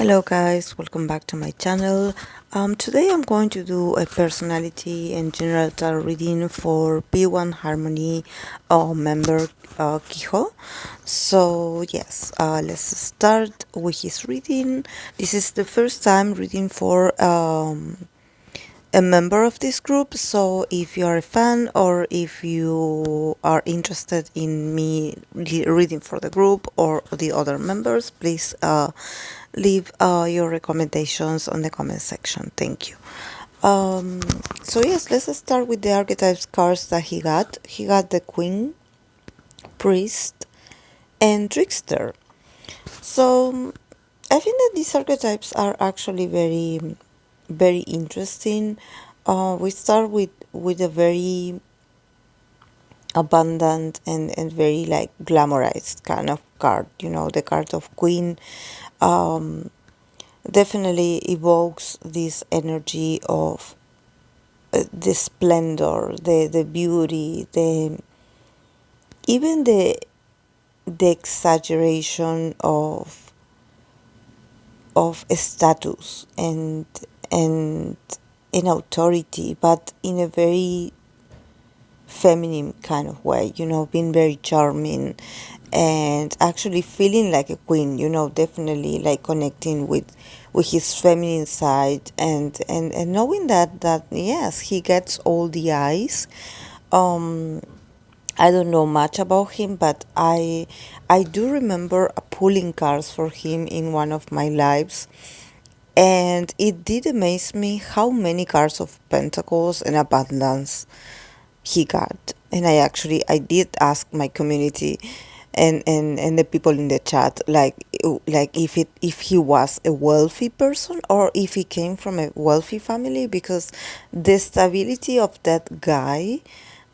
Hello guys, welcome back to my channel. Today I'm going to do a personality and general tarot reading for P1HARMONY member Keeho. So yes, let's start with his reading. This is the first time reading for a member of this group, so if you are a fan or if you are interested in me reading for the group or the other members, please leave your recommendations on the comment section. Thank you. So yes, let's start with the archetypes cards that he got. He got the Queen, Priest, and Trickster. So I think that these archetypes are actually very interesting. We start with a very abundant and very like glamorized kind of card. The card of Queen definitely evokes this energy of the splendor, the beauty, even the exaggeration of status and in authority, but in a very feminine kind of way, being very charming and actually feeling like a queen, definitely like connecting with his feminine side and knowing that yes, he gets all the eyes. um I don't know much about him, but I do remember pulling cards for him in one of my lives, and it did amaze me how many cards of pentacles and abundance he got. And I did ask my community and the people in the chat, like if he was a wealthy person or if he came from a wealthy family, because the stability of that guy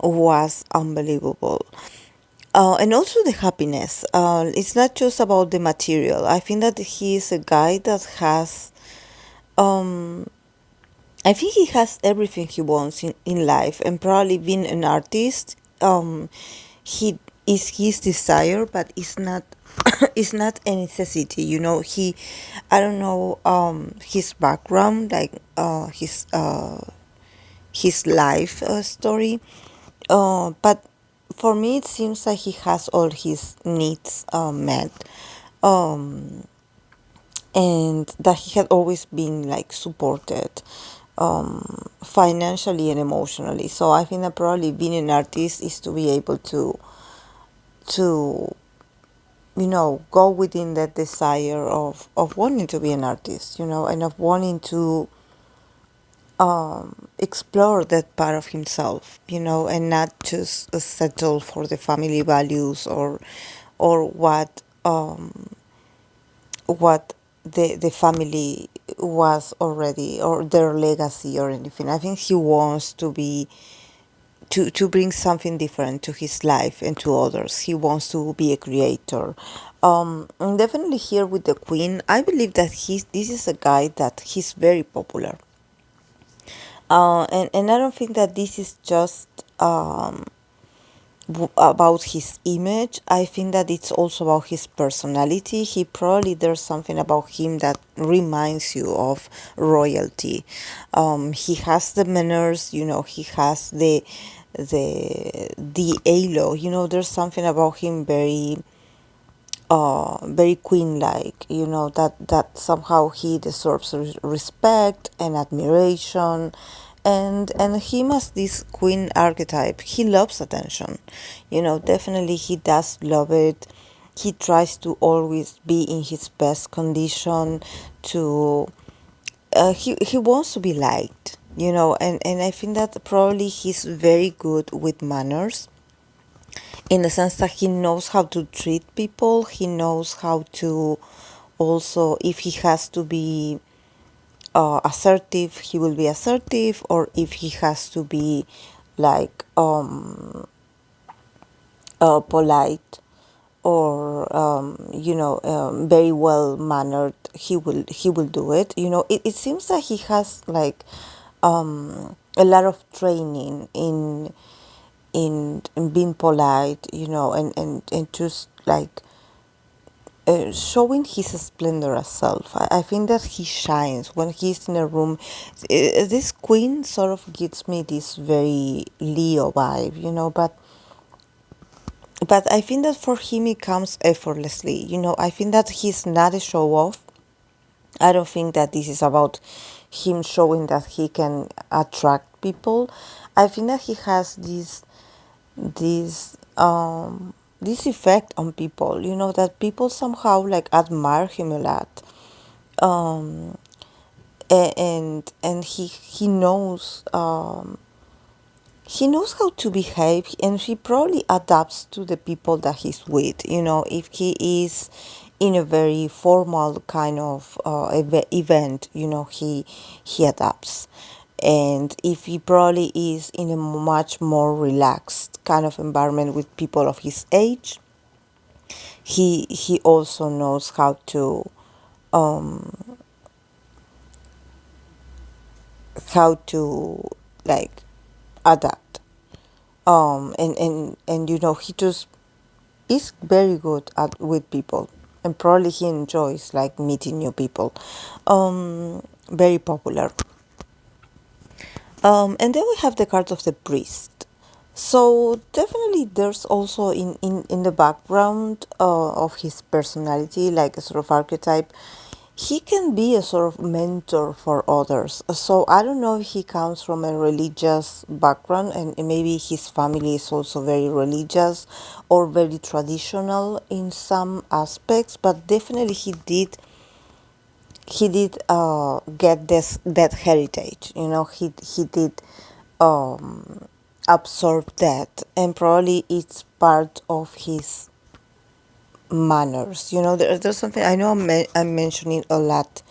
was unbelievable. And also the happiness. It's not just about the material. I think that he is a guy that has um I think he has everything he wants in life, and probably being an artist, he is his desire, but it's not it's not a necessity. I don't know his background, like his life story, but for me it seems like he has all his needs met. Um, and that he had always been like supported financially and emotionally. So I think that probably being an artist is to be able to go within that desire of wanting to be an artist, and of wanting to explore that part of himself, and not just settle for the family values or what the family was already, or their legacy or anything. I think he wants to bring something different to his life and to others. He wants to be a creator. And definitely here with the Queen, I believe that this is a guy that he's very popular. And I don't think that this is just about his image. I think that it's also about his personality. There's something about him that reminds you of royalty. He has the manners, he has the halo, there's something about him very queen-like, that somehow he deserves respect and admiration, and him as this queen archetype, he loves attention, definitely he does love it. He tries to always be in his best condition to he wants to be liked, and I think that probably he's very good with manners, in the sense that he knows how to treat people. He knows how to also, if he has to be assertive, he will be assertive, or if he has to be like polite or very well mannered, he will do it. It seems that he has like a lot of training in being polite, and just like showing his splendorous self. I think that he shines when he's in a room. This queen sort of gives me this very Leo vibe, but I think that for him it comes effortlessly. I think that he's not a show off. I don't think that this is about him showing that he can attract people. I think that he has this effect on people, that people somehow like admire him a lot. Um, and he knows how to behave, and he probably adapts to the people that he's with. If he is in a very formal kind of event, he adapts. And if he probably is in a much more relaxed kind of environment with people of his age, he also knows um, how to like adapt. And he just is very good at with people, and probably he enjoys like meeting new people. Very popular. And then we have the card of the priest. So definitely there's also in the background of his personality, like a sort of archetype, he can be a sort of mentor for others. So I don't know if he comes from a religious background, and maybe his family is also very religious or very traditional in some aspects, but definitely he did get this that heritage. He did absorb that, and probably it's part of his manners. There's something I know. I'm mentioning a lot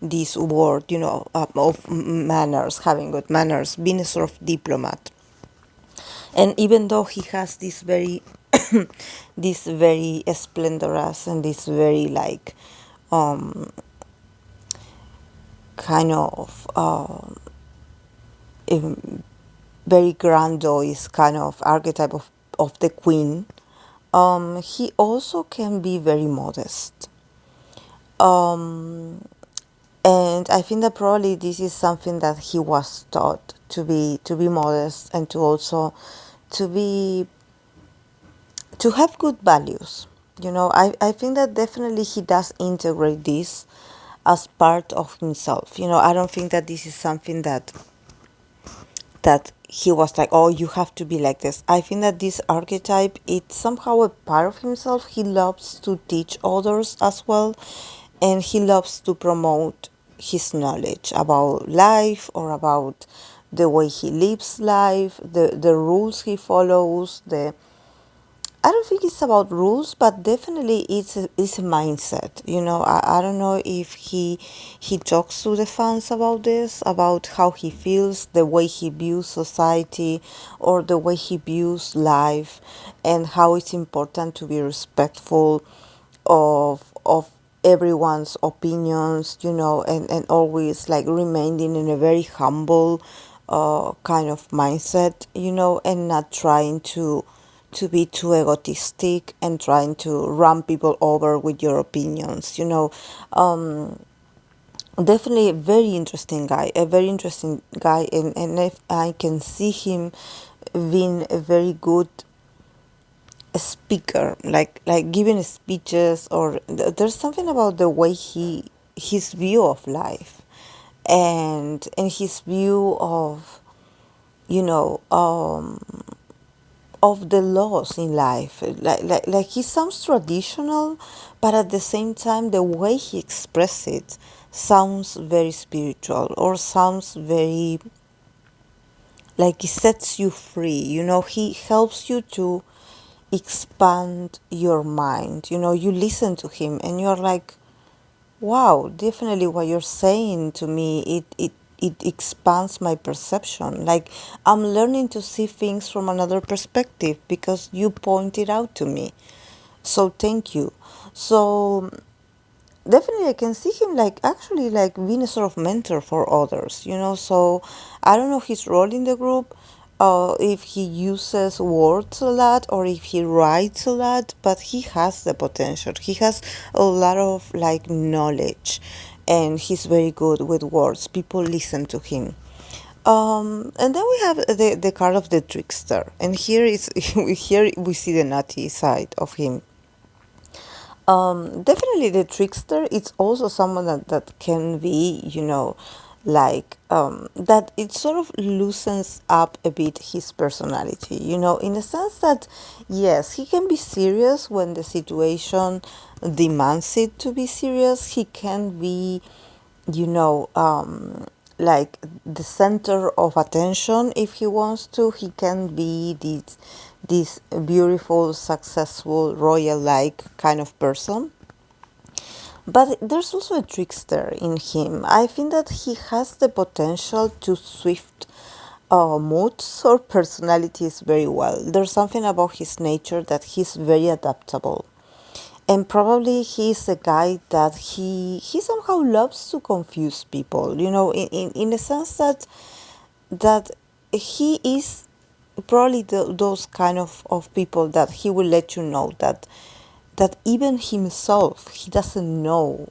this word, of manners, having good manners, being a sort of diplomat. And even though he has this very this very splendorous and this very like um kind of very grandiose kind of archetype of the queen, he also can be very modest. Um, and I think that probably this is something that he was taught to be modest, and to also to be to have good values. I think that definitely he does integrate this as part of himself. I don't think that this is something that he was like, oh, you have to be like this. I think that this archetype, it's somehow a part of himself. He loves to teach others as well, and he loves to promote his knowledge about life, or about the way he lives life, the rules he follows. The I don't think it's about rules, but definitely it's a mindset. I don't know if he talks to the fans about this, about how he feels, the way he views society, or the way he views life, and how it's important to be respectful of everyone's opinions, and always like remaining in a very humble kind of mindset, and not trying to be too egotistic and trying to run people over with your opinions. Definitely a very interesting guy, and if I can see him being a very good speaker, like giving speeches, or there's something about the way his view of life, and his view of you know of the laws in life. Like he sounds traditional, but at the same time, the way he expresses it sounds very spiritual, or sounds very like it sets you free. He helps you to expand your mind. You listen to him and you're like, wow, definitely what you're saying to me, it expands my perception. Like I'm learning to see things from another perspective because you pointed out to me. So thank you. So definitely I can see him like actually like being a sort of mentor for others. So I don't know his role in the group. if he uses words a lot or if he writes a lot, but he has the potential. He has a lot of like knowledge, and he's very good with words. People listen to him. And then we have the card of the trickster, and here is here we see the nutty side of him. Definitely the trickster. It's also someone that can be, like that it sort of loosens up a bit his personality, in the sense that yes, he can be serious when the situation demands it to be serious. He can be, you know, like the center of attention if he wants to. He can be this beautiful, successful, royal-like kind of person. But there's also a trickster in him. I think that he has the potential to swift moods or personalities very well. There's something about his nature that he's very adaptable. And probably he's a guy that he somehow loves to confuse people, in the sense that he is probably those kind of people that he will let you know that even himself, he doesn't know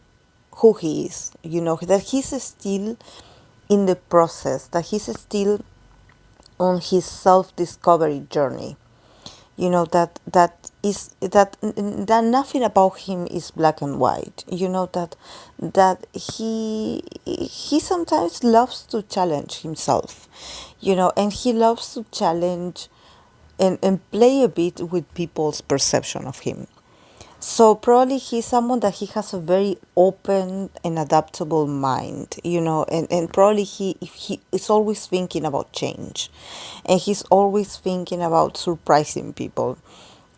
who he is, that he's still in the process, that he's still on his self-discovery journey. That nothing about him is black and white. That he sometimes loves to challenge himself, and he loves to challenge and play a bit with people's perception of him. So probably he's someone that he has a very open and adaptable mind, and probably he is always thinking about change, and he's always thinking about surprising people,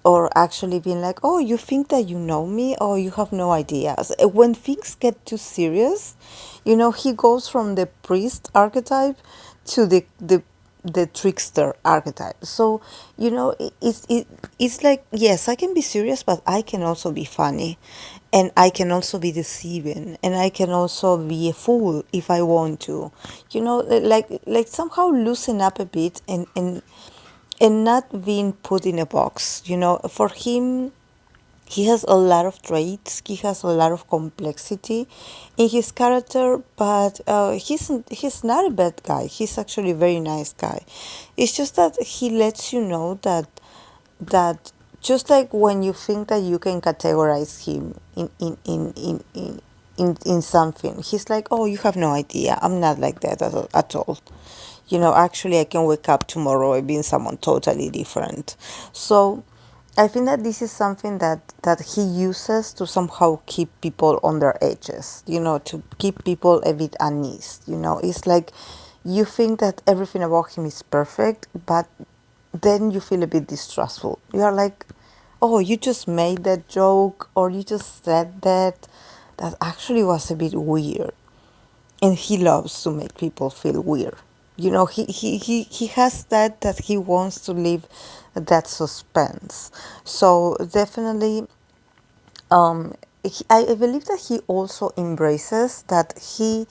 or actually being like, oh, you think that you know me, or you have no idea. When things get too serious, he goes from the priest archetype to the trickster archetype. So, it's like, yes, I can be serious, but I can also be funny, and I can also be deceiving, and I can also be a fool if I want to, like somehow loosen up a bit, and not being put in a box. For him, he has a lot of traits. He has a lot of complexity in his character, but he's not a bad guy. He's actually a very nice guy. It's just that he lets you know that just like when you think that you can categorize him in something, he's like, oh, you have no idea. I'm not like that at all. Actually, I can wake up tomorrow and being someone totally different. So I think that this is something that he uses to somehow keep people on their edges, to keep people a bit uneasy. It's like you think that everything about him is perfect, but then you feel a bit distrustful. You are like, oh, you just made that joke, or you just said that actually was a bit weird. And he loves to make people feel weird. He has that he wants to leave that suspense. So definitely, I believe that he also embraces that he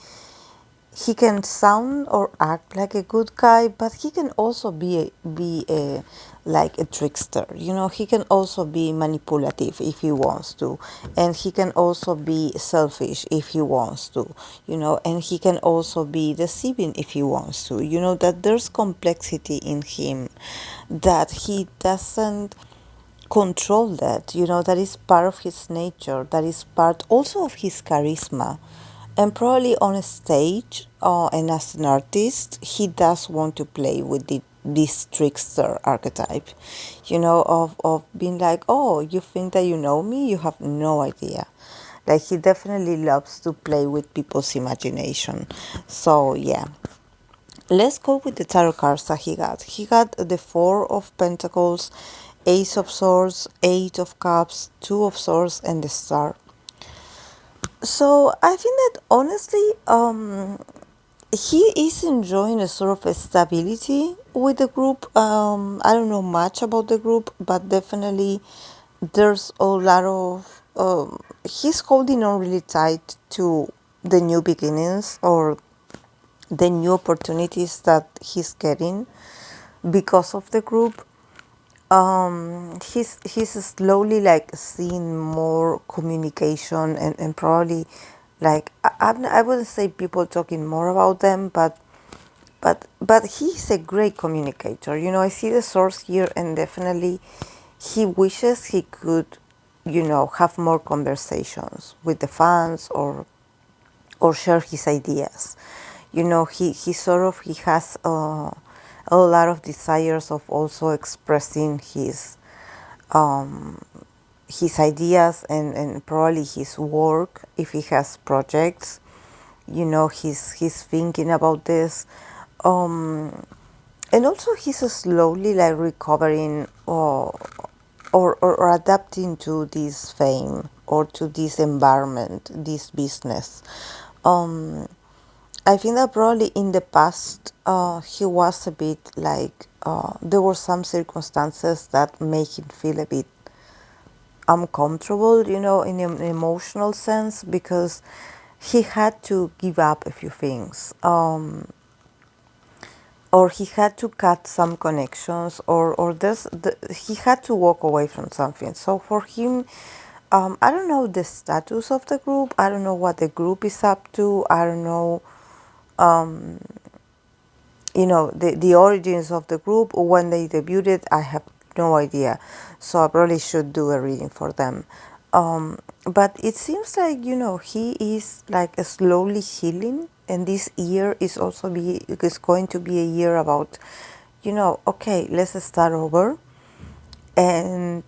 can sound or act like a good guy, but he can also be like a trickster. He can also be manipulative if he wants to, and he can also be selfish if he wants to. And he can also be deceiving if he wants to. That there's complexity in him, that he doesn't control that. That is part of his nature, that is part also of his charisma. And probably on a stage, and as an artist, he does want to play with this trickster archetype, of being like, oh, you think that you know me? You have no idea. Like, he definitely loves to play with people's imagination. So, yeah. Let's go with the tarot cards that he got. He got the Four of Pentacles, Ace of Swords, Eight of Cups, Two of Swords, and the Star. So I think that honestly, he is enjoying a sort of a stability with the group. I don't know much about the group, but definitely there's a lot of. He's holding on really tight to the new beginnings or the new opportunities that he's getting. because of the group. He's slowly like seeing more communication, and probably like I wouldn't say people talking more about them, but he's a great communicator. I see the source here, and definitely he wishes he could, have more conversations with the fans, or share his ideas. He sort of he has a lot of desires of also expressing his ideas, and probably his work if he has projects. He's thinking about this, and also he's slowly like recovering, or adapting to this fame, or to this environment, this business. I think that probably in the past, he was a bit like, there were some circumstances that made him feel a bit uncomfortable, in an emotional sense, because he had to give up a few things, or he had to cut some connections, or he had to walk away from something. So for him, I don't know the status of the group. I don't know what the group is up to. I don't know, the origins of the group, when they debuted. I have no idea, so I probably should do a reading for them. But it seems like, he is like slowly healing, and this year is going to be a year about, okay, let's start over, and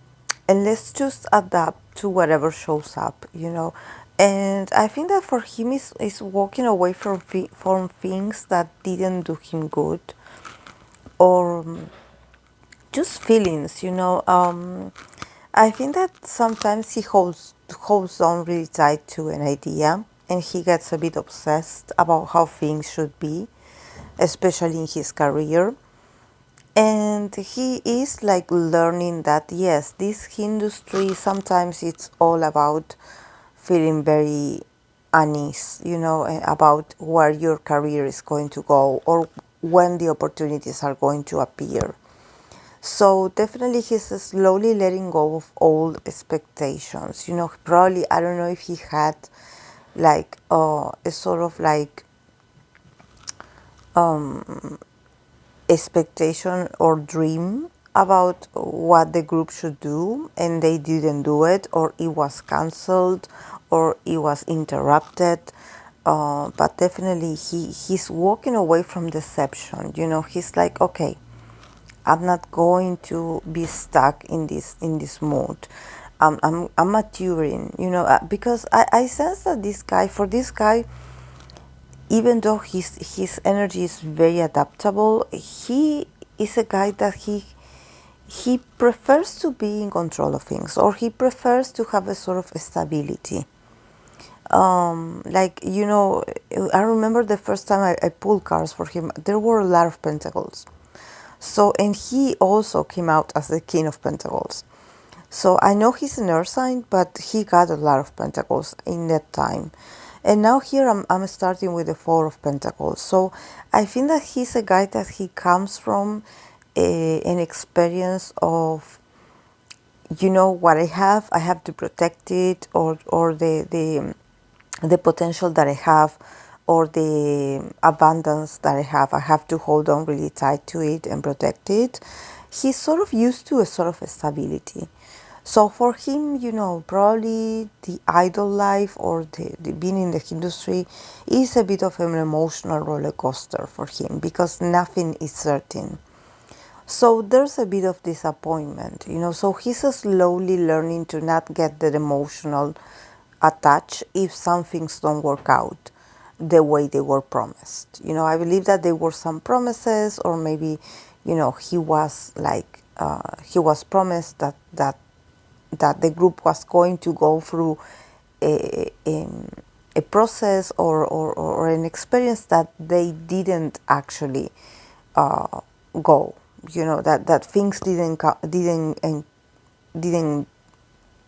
let's just adapt to whatever shows up. And I think that for him is walking away from things that didn't do him good, or just feelings. I think that sometimes he holds on really tight to an idea, and he gets a bit obsessed about how things should be, especially in his career. And he is like learning that, yes, this industry sometimes it's all about feeling very unease, about where your career is going to go, or when the opportunities are going to appear. So definitely he's slowly letting go of old expectations. Probably, I don't know if he had like a sort of like expectation or dream about what the group should do, and they didn't do it, or it was cancelled, or it was interrupted. But definitely he's walking away from deception. He's like, okay, I'm not going to be stuck in this mood. I'm maturing, because I sense that for this guy, even though his energy is very adaptable, he is a guy that he prefers to be in control of things, or he prefers to have a sort of stability. Like, I remember the first time I pulled cards for him, there were a lot of pentacles. So, and he also came out as the King of Pentacles. So I know he's an earth sign, but he got a lot of pentacles in that time. And now here I'm starting with the Four of Pentacles. So I think that he's a guy that he comes from an experience of, what I have to protect it, or the potential that I have, or the abundance that I have to hold on really tight to it and protect it. He's sort of used to a sort of a stability. So for him, probably the idol life, or the being in the industry, is a bit of an emotional roller coaster for him, because nothing is certain. So there's a bit of disappointment, so he's slowly learning to not get that emotional attached if some things don't work out the way they were promised. I believe that there were some promises, or maybe, he was like, he was promised that the group was going to go through a process, or an experience that they didn't actually go. That things didn't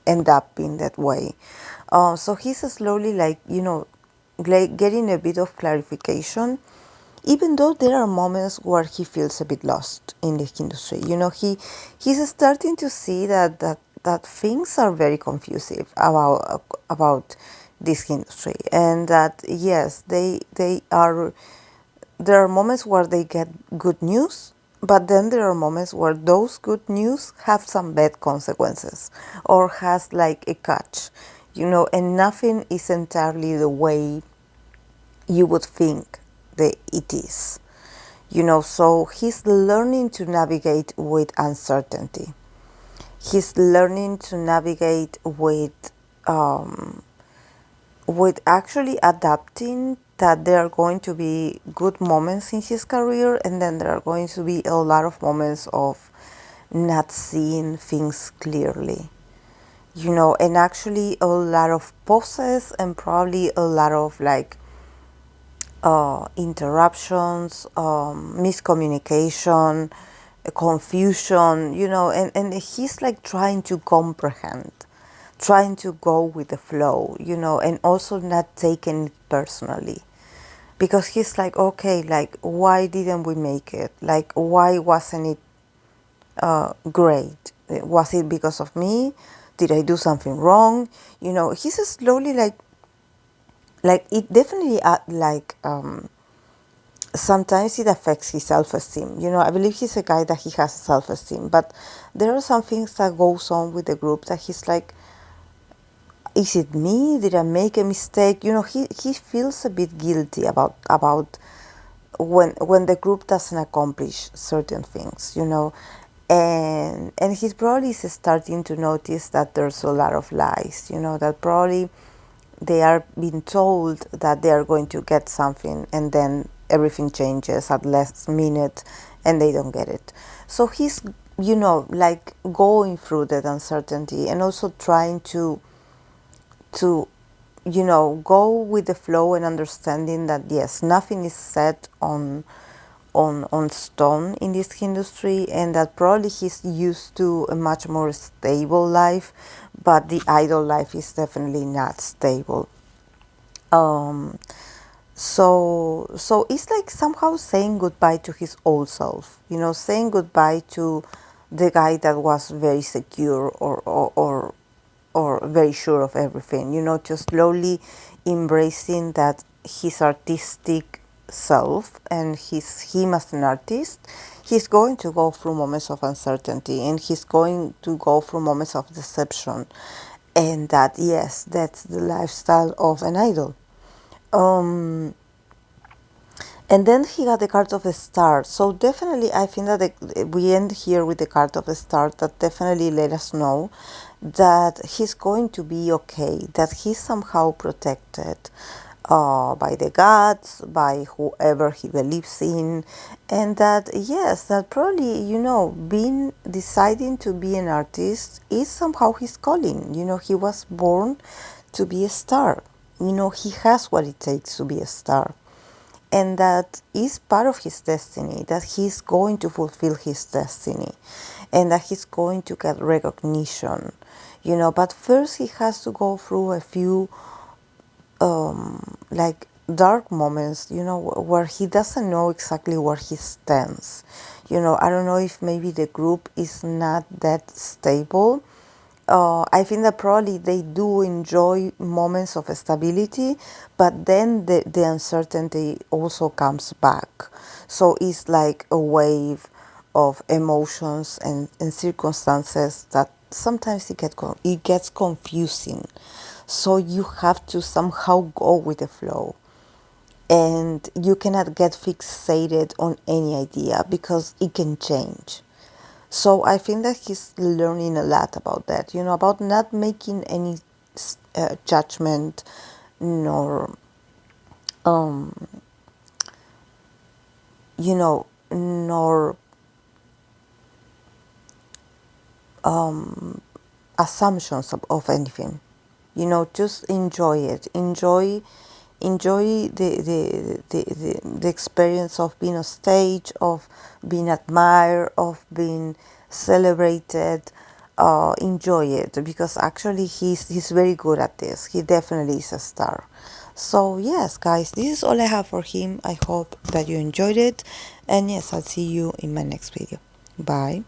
end up in that way. So he's slowly like, getting a bit of clarification. even though there are moments where he feels a bit lost in the industry. He's starting to see that things are very confusing about this industry, and that yes, they are. There are moments where they get good news, but then there are moments where those good news have some bad consequences or has like a catch, and nothing is entirely the way you would think that it is. So he's learning to navigate with uncertainty. He's learning to navigate with actually adapting that there are going to be good moments in his career, and then there are going to be a lot of moments of not seeing things clearly, and actually a lot of pauses and probably a lot of like interruptions, miscommunication, confusion, and he's like trying to comprehend, trying to go with the flow, and also not taking it personally. Because he's like, okay, like, why didn't we make it? Like, why wasn't it great? Was it because of me? Did I do something wrong? He's slowly like it definitely sometimes it affects his self-esteem. I believe he's a guy that he has self-esteem, but there are some things that goes on with the group that he's like, is it me? Did I make a mistake? He feels a bit guilty about when the group doesn't accomplish certain things, and he's probably starting to notice that there's a lot of lies, that probably they are being told that they are going to get something, and then everything changes at last minute and they don't get it. So he's, like going through that uncertainty and also trying to go with the flow and understanding that yes, nothing is set on stone in this industry, and that probably he's used to a much more stable life, but the idol life is definitely not stable. So it's like somehow saying goodbye to his old self, saying goodbye to the guy that was very secure or very sure of everything, just slowly embracing that his artistic self and him as an artist, he's going to go through moments of uncertainty, and he's going to go through moments of deception, and that yes, that's the lifestyle of an idol. And then he got the card of the star. So definitely, I think that we end here with the card of the star. That definitely let us know that he's going to be okay. That he's somehow protected by the gods, by whoever he believes in, and that yes, that probably being deciding to be an artist is somehow his calling. He was born to be a star. He has what it takes to be a star. And that is part of his destiny, that he's going to fulfill his destiny, and that he's going to get recognition, but first he has to go through a few like dark moments, where he doesn't know exactly where he stands. I don't know if maybe the group is not that stable. I think that probably they do enjoy moments of stability, but then the uncertainty also comes back. So it's like a wave of emotions and circumstances that sometimes it gets confusing. So you have to somehow go with the flow. And you cannot get fixated on any idea because it can change. So I think that he's learning a lot about that, about not making any judgment, nor, nor assumptions of anything. Just enjoy it. Enjoy the experience of being on stage, of being admired, of being celebrated. Enjoy it, because actually he's very good at this. He definitely is a star. So yes, guys, this is all I have for him. I hope that you enjoyed it, and yes, I'll see you in my next video. Bye.